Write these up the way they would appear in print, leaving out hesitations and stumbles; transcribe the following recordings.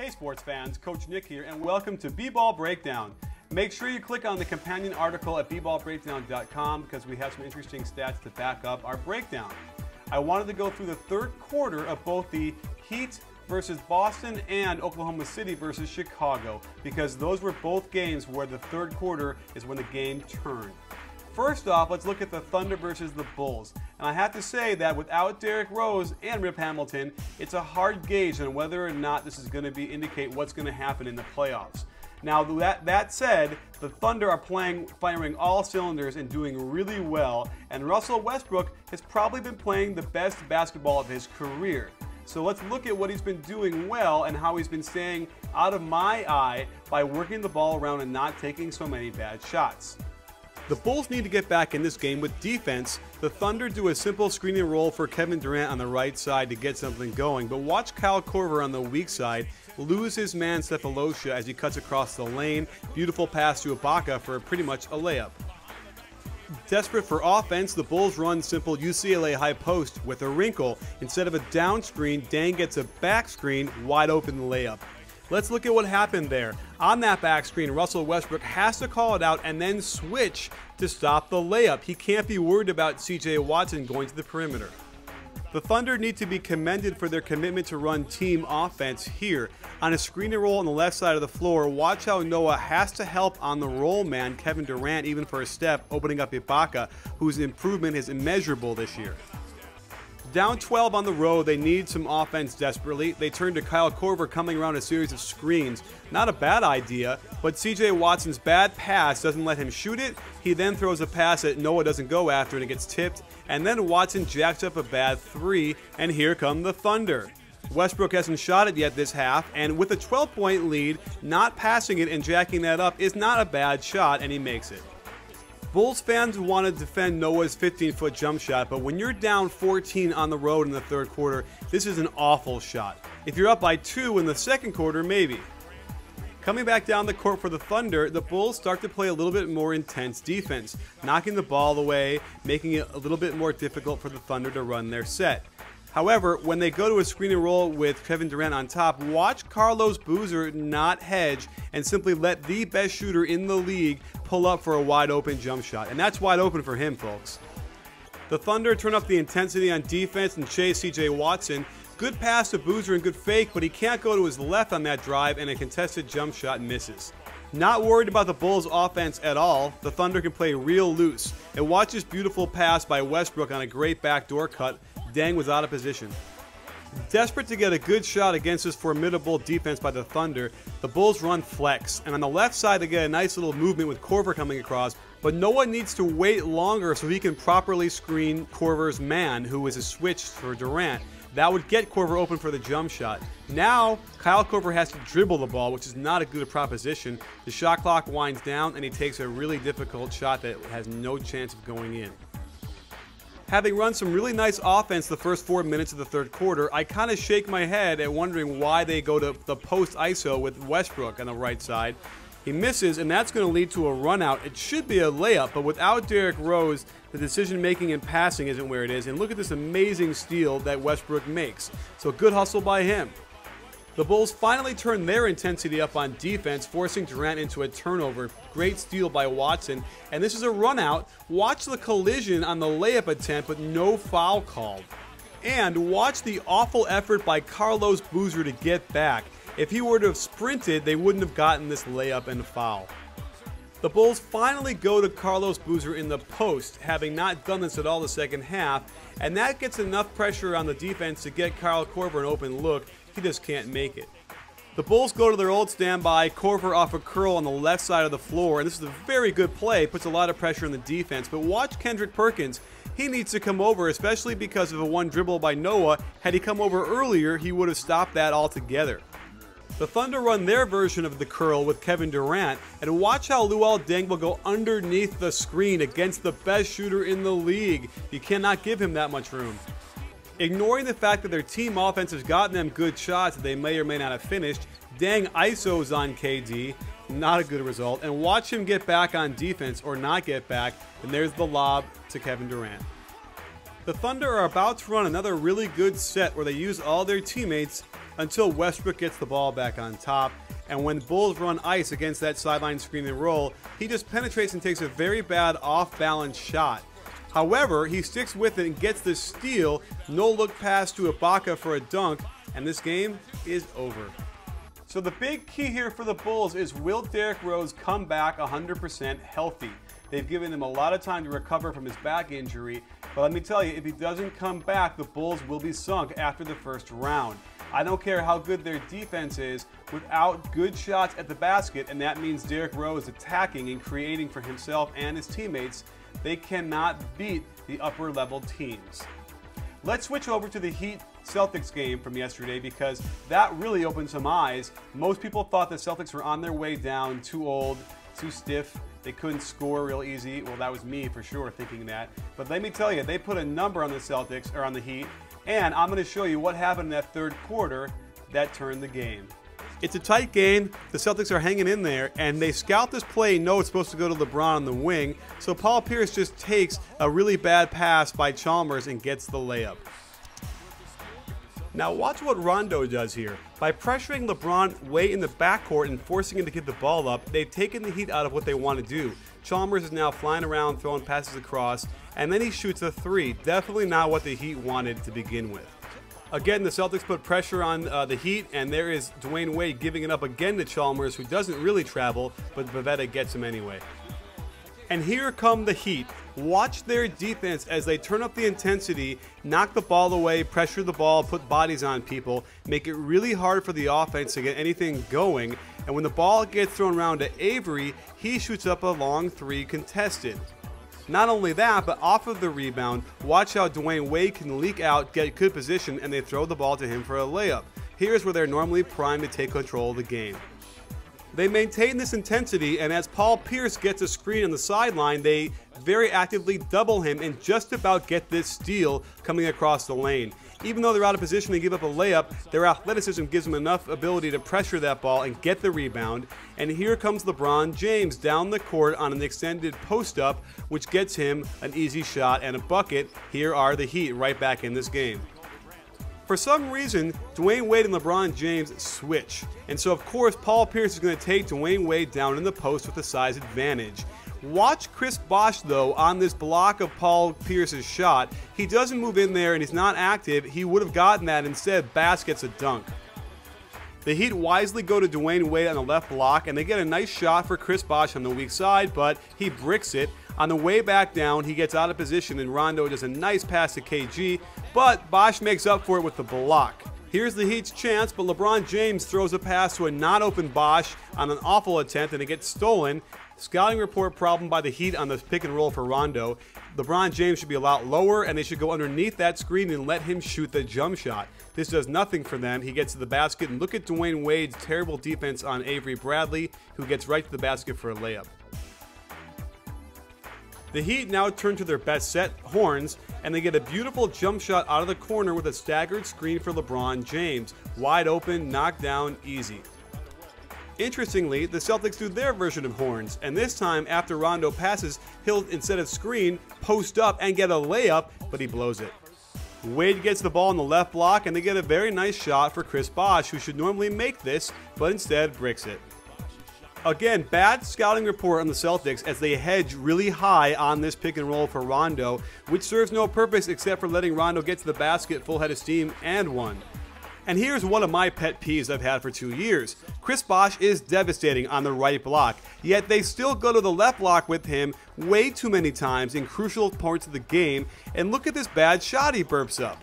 Hey sports fans, Coach Nick here, and welcome to B-Ball Breakdown. Make sure you click on the companion article at bballbreakdown.com because we have some interesting stats to back up our breakdown. I wanted to go through the third quarter of both the Heat versus Boston and Oklahoma City versus Chicago because those were both games where the third quarter is when the game turned. First off, let's look at the Thunder versus the Bulls. And I have to say that without Derrick Rose and Rip Hamilton, it's a hard gauge on whether or not this is going to indicate what's going to happen in the playoffs. Now, that said, the Thunder are firing all cylinders and doing really well, and Russell Westbrook has probably been playing the best basketball of his career. So let's look at what he's been doing well and how he's been staying out of my eye by working the ball around and not taking so many bad shots. The Bulls need to get back in this game with defense. The Thunder do a simple screen and roll for Kevin Durant on the right side to get something going, but watch Kyle Korver on the weak side lose his man Cephalosha as he cuts across the lane. Beautiful pass to Ibaka for pretty much a layup. Desperate for offense, the Bulls run simple UCLA high post with a wrinkle. Instead of a down screen, Dang gets a back screen, wide open layup. Let's look at what happened there. On that back screen, Russell Westbrook has to call it out and then switch to stop the layup. He can't be worried about CJ Watson going to the perimeter. The Thunder need to be commended for their commitment to run team offense here. On a screen and roll on the left side of the floor, watch how Noah has to help on the roll man, Kevin Durant, even for a step, opening up Ibaka, whose improvement is immeasurable this year. Down 12 on the road, they need some offense desperately. They turn to Kyle Korver coming around a series of screens. Not a bad idea, but CJ Watson's bad pass doesn't let him shoot it. He then throws a pass that Noah doesn't go after and it gets tipped. And then Watson jacks up a bad three, and here come the Thunder. Westbrook hasn't shot it yet this half, and with a 12-point lead, not passing it and jacking that up is not a bad shot, and he makes it. Bulls fans want to defend Noah's 15-foot jump shot, but when you're down 14 on the road in the third quarter, this is an awful shot. If you're up by 2 in the second quarter, maybe. Coming back down the court for the Thunder, the Bulls start to play a little bit more intense defense, knocking the ball away, making it a little bit more difficult for the Thunder to run their set. However, when they go to a screen and roll with Kevin Durant on top, watch Carlos Boozer not hedge and simply let the best shooter in the league pull up for a wide open jump shot. And that's wide open for him, folks. The Thunder turn up the intensity on defense and chase CJ Watson. Good pass to Boozer and good fake, but he can't go to his left on that drive, and a contested jump shot misses. Not worried about the Bulls' offense at all, the Thunder can play real loose. And watch this beautiful pass by Westbrook on a great backdoor cut. Dang was out of position. Desperate to get a good shot against this formidable defense by the Thunder, the Bulls run flex, and on the left side they get a nice little movement with Korver coming across, but Noah needs to wait longer so he can properly screen Korver's man, who is a switch for Durant. That would get Korver open for the jump shot. Now, Kyle Korver has to dribble the ball, which is not a good proposition. The shot clock winds down, and he takes a really difficult shot that has no chance of going in. Having run some really nice offense the first 4 minutes of the third quarter, I kind of shake my head at wondering why they go to the post ISO with Westbrook on the right side. He misses, and that's going to lead to a run out. It should be a layup, but without Derrick Rose, the decision making and passing isn't where it is. And look at this amazing steal that Westbrook makes. So good hustle by him. The Bulls finally turn their intensity up on defense, forcing Durant into a turnover. Great steal by Watson, and this is a run out. Watch the collision on the layup attempt, but no foul called. And watch the awful effort by Carlos Boozer to get back. If he were to have sprinted, they wouldn't have gotten this layup and foul. The Bulls finally go to Carlos Boozer in the post, having not done this at all the second half, and that gets enough pressure on the defense to get Kyle Korver an open look. He just can't make it. The Bulls go to their old standby, Korver off a curl on the left side of the floor, and this is a very good play, puts a lot of pressure on the defense, but watch Kendrick Perkins. He needs to come over, especially because of a one dribble by Noah. Had he come over earlier, he would have stopped that altogether. The Thunder run their version of the curl with Kevin Durant, and watch how Luol Deng will go underneath the screen against the best shooter in the league. You cannot give him that much room. Ignoring the fact that their team offense has gotten them good shots that they may or may not have finished, Deng ISOs on KD, not a good result, and watch him get back on defense or not get back, and there's the lob to Kevin Durant. The Thunder are about to run another really good set where they use all their teammates until Westbrook gets the ball back on top. And when Bulls run ice against that sideline screen and roll, he just penetrates and takes a very bad off-balance shot. However, he sticks with it and gets the steal, no-look pass to Ibaka for a dunk, and this game is over. So the big key here for the Bulls is, will Derrick Rose come back 100% healthy? They've given him a lot of time to recover from his back injury, but let me tell you, if he doesn't come back, the Bulls will be sunk after the first round. I don't care how good their defense is, without good shots at the basket, and that means Derrick Rose attacking and creating for himself and his teammates, they cannot beat the upper level teams. Let's switch over to the Heat-Celtics game from yesterday, because that really opened some eyes. Most people thought the Celtics were on their way down, too old, too stiff. They couldn't score real easy. Well, that was me for sure thinking that. But let me tell you, they put a number on the Celtics, or on the Heat, and I'm going to show you what happened in that third quarter that turned the game. It's a tight game. The Celtics are hanging in there, and they scout this play, know it's supposed to go to LeBron on the wing, so Paul Pierce just takes a really bad pass by Chalmers and gets the layup. Now watch what Rondo does here. By pressuring LeBron way in the backcourt and forcing him to get the ball up, they've taken the Heat out of what they want to do. Chalmers is now flying around, throwing passes across, and then he shoots a three. Definitely not what the Heat wanted to begin with. Again, the Celtics put pressure on the Heat, and there is Dwyane Wade giving it up again to Chalmers, who doesn't really travel, but Bavetta gets him anyway. And here come the Heat. Watch their defense as they turn up the intensity, knock the ball away, pressure the ball, put bodies on people, make it really hard for the offense to get anything going. And when the ball gets thrown around to Avery, he shoots up a long three contested. Not only that, but off of the rebound, watch how Dwyane Wade can leak out, get good position, and they throw the ball to him for a layup. Here's where they're normally primed to take control of the game. They maintain this intensity, and as Paul Pierce gets a screen on the sideline, they very actively double him and just about get this steal coming across the lane. Even though they're out of position and give up a layup, their athleticism gives them enough ability to pressure that ball and get the rebound. And here comes LeBron James down the court on an extended post-up, which gets him an easy shot and a bucket. Here are the Heat right back in this game. For some reason, Dwyane Wade and LeBron James switch. And so, of course, Paul Pierce is going to take Dwyane Wade down in the post with a size advantage. Watch Chris Bosh, though, on this block of Paul Pierce's shot. He doesn't move in there and he's not active. He would have gotten that. Instead, Bass gets a dunk. The Heat wisely go to Dwyane Wade on the left block, and they get a nice shot for Chris Bosh on the weak side, but he bricks it. On the way back down, he gets out of position, and Rondo does a nice pass to KG, but Bosh makes up for it with the block. Here's the Heat's chance, but LeBron James throws a pass to a not open Bosh on an awful attempt, and it gets stolen. Scouting report problem by the Heat on the pick and roll for Rondo. LeBron James should be a lot lower, and they should go underneath that screen and let him shoot the jump shot. This does nothing for them. He gets to the basket, and look at Dwyane Wade's terrible defense on Avery Bradley, who gets right to the basket for a layup. The Heat now turn to their best set, Horns, and they get a beautiful jump shot out of the corner with a staggered screen for LeBron James. Wide open, knocked down, easy. Interestingly, the Celtics do their version of Horns, and this time, after Rondo passes, he'll, instead of screen, post up and get a layup, but he blows it. Wade gets the ball in the left block, and they get a very nice shot for Chris Bosh, who should normally make this, but instead bricks it. Again, bad scouting report on the Celtics as they hedge really high on this pick and roll for Rondo, which serves no purpose except for letting Rondo get to the basket full head of steam and one. And here's one of my pet peeves I've had for 2 years. Chris Bosh is devastating on the right block, yet they still go to the left block with him way too many times in crucial parts of the game, and look at this bad shot he burps up.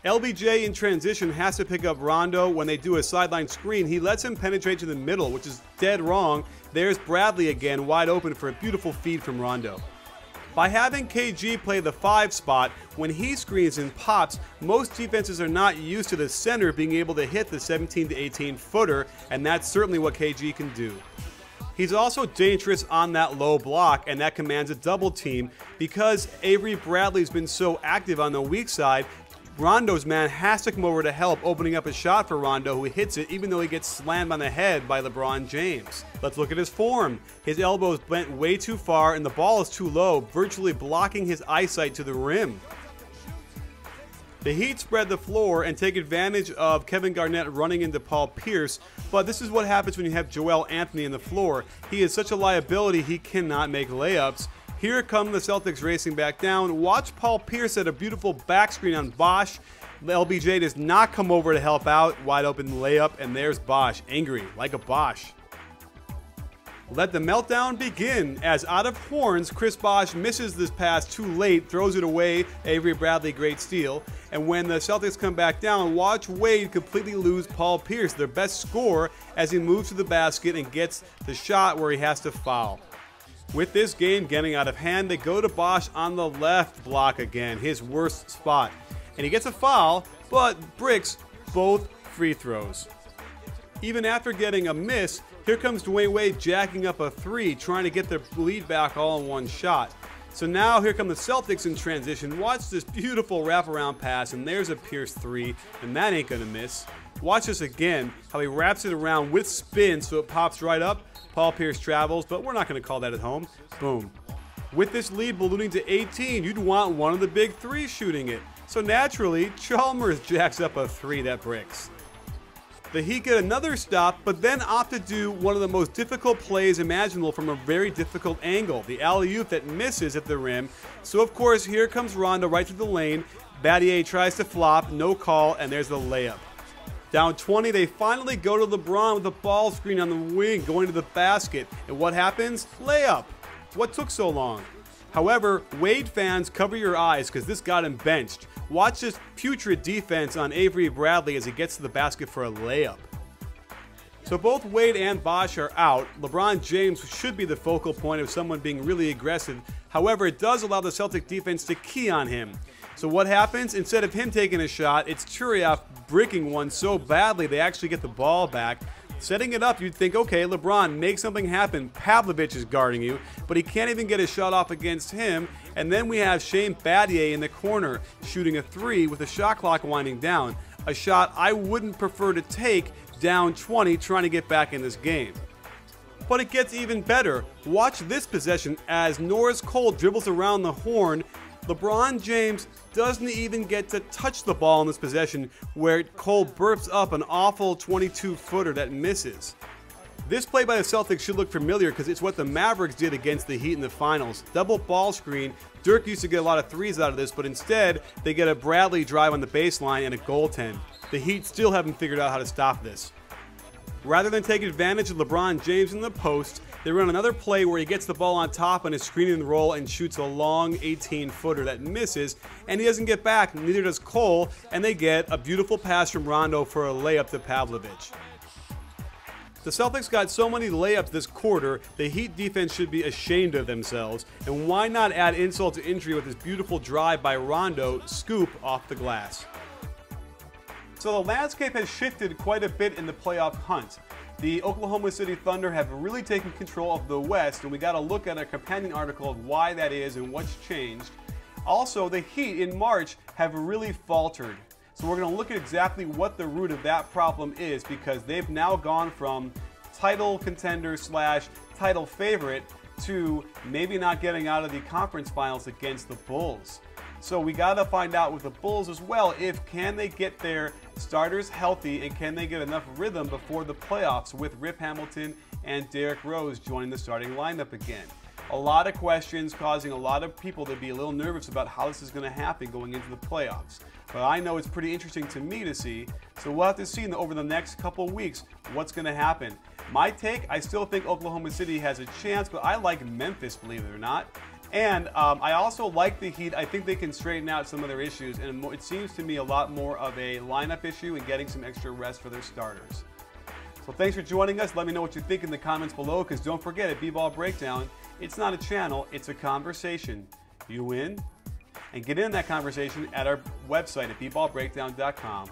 LBJ in transition has to pick up Rondo. When they do a sideline screen, he lets him penetrate to the middle, which is dead wrong. There's Bradley again, wide open for a beautiful feed from Rondo. By having KG play the 5 spot, when he screens and pops, most defenses are not used to the center being able to hit the 17 to 18 footer, and that's certainly what KG can do. He's also dangerous on that low block, and that commands a double team. Because Avery Bradley's been so active on the weak side, Rondo's man has to come over to help, opening up a shot for Rondo, who hits it even though he gets slammed on the head by LeBron James. Let's look at his form. His elbow is bent way too far and the ball is too low, virtually blocking his eyesight to the rim. The Heat spread the floor and take advantage of Kevin Garnett running into Paul Pierce, but this is what happens when you have Joel Anthony in the floor. He is such a liability, he cannot make layups. Here come the Celtics racing back down. Watch Paul Pierce at a beautiful back screen on Bosh. LBJ does not come over to help out. Wide open layup, and there's Bosh, angry like a Bosh. Let the meltdown begin as out of horns, Chris Bosh misses this pass too late, throws it away. Avery Bradley, great steal. And when the Celtics come back down, watch Wade completely lose Paul Pierce, their best scorer, as he moves to the basket and gets the shot where he has to foul. With this game getting out of hand, they go to Bosh on the left block again, his worst spot. And he gets a foul, but bricks both free throws. Even after getting a miss, here comes Dwyane Wade jacking up a three, trying to get their lead back all in one shot. So now here come the Celtics in transition. Watch this beautiful wraparound pass, and there's a Pierce three, and that ain't gonna miss. Watch this again, how he wraps it around with spin so it pops right up. Paul Pierce travels, but we're not gonna call that at home. Boom. With this lead ballooning to 18, you'd want one of the big three shooting it. So naturally, Chalmers jacks up a three that bricks. The Heat get another stop, but then opt to do one of the most difficult plays imaginable from a very difficult angle, the alley-oop that misses at the rim. So of course, here comes Rondo right through the lane. Battier tries to flop, no call, and there's the layup. Down 20, they finally go to LeBron with a ball screen on the wing, going to the basket. And what happens? Layup. What took so long? However, Wade fans, cover your eyes because this got him benched. Watch this putrid defense on Avery Bradley as he gets to the basket for a layup. So both Wade and Bosh are out. LeBron James should be the focal point of someone being really aggressive. However, it does allow the Celtic defense to key on him. So what happens? Instead of him taking a shot, it's Turioff bricking one so badly they actually get the ball back. Setting it up, you'd think, okay, LeBron, make something happen. Pavlovich is guarding you, but he can't even get a shot off against him. And then we have Shane Battier in the corner shooting a three with the shot clock winding down. A shot I wouldn't prefer to take down 20 trying to get back in this game. But it gets even better. Watch this possession as Norris Cole dribbles around the horn. LeBron James doesn't even get to touch the ball in this possession where Cole burps up an awful 22-footer that misses. This play by the Celtics should look familiar because it's what the Mavericks did against the Heat in the finals. Double ball screen. Dirk used to get a lot of threes out of this, but instead they get a Bradley drive on the baseline and a goaltend. The Heat still haven't figured out how to stop this. Rather than take advantage of LeBron James in the post, they run another play where he gets the ball on top on his screen and roll and shoots a long 18-footer that misses, and he doesn't get back, neither does Cole, and they get a beautiful pass from Rondo for a layup to Pavlovich. The Celtics got so many layups this quarter, the Heat defense should be ashamed of themselves, and why not add insult to injury with this beautiful drive by Rondo, scoop off the glass. So the landscape has shifted quite a bit in the playoff hunt. The Oklahoma City Thunder have really taken control of the West, and we got to look at a companion article of why that is and what's changed. Also, the Heat in March have really faltered. So we're going to look at exactly what the root of that problem is, because they've now gone from title contender / title favorite to maybe not getting out of the conference finals against the Bulls. So we got to find out with the Bulls as well, if can they get their starters healthy and can they get enough rhythm before the playoffs with Rip Hamilton and Derrick Rose joining the starting lineup again. A lot of questions causing a lot of people to be a little nervous about how this is going to happen going into the playoffs. But I know it's pretty interesting to me to see, so we'll have to see over the next couple weeks what's going to happen. My take, I still think Oklahoma City has a chance, but I like Memphis, believe it or not. And I also like the Heat. I think they can straighten out some of their issues, and it seems to me a lot more of a lineup issue and getting some extra rest for their starters. So thanks for joining us. Let me know what you think in the comments below, because don't forget, at B-Ball Breakdown, it's not a channel, it's a conversation. You win? And get in that conversation at our website at bballbreakdown.com.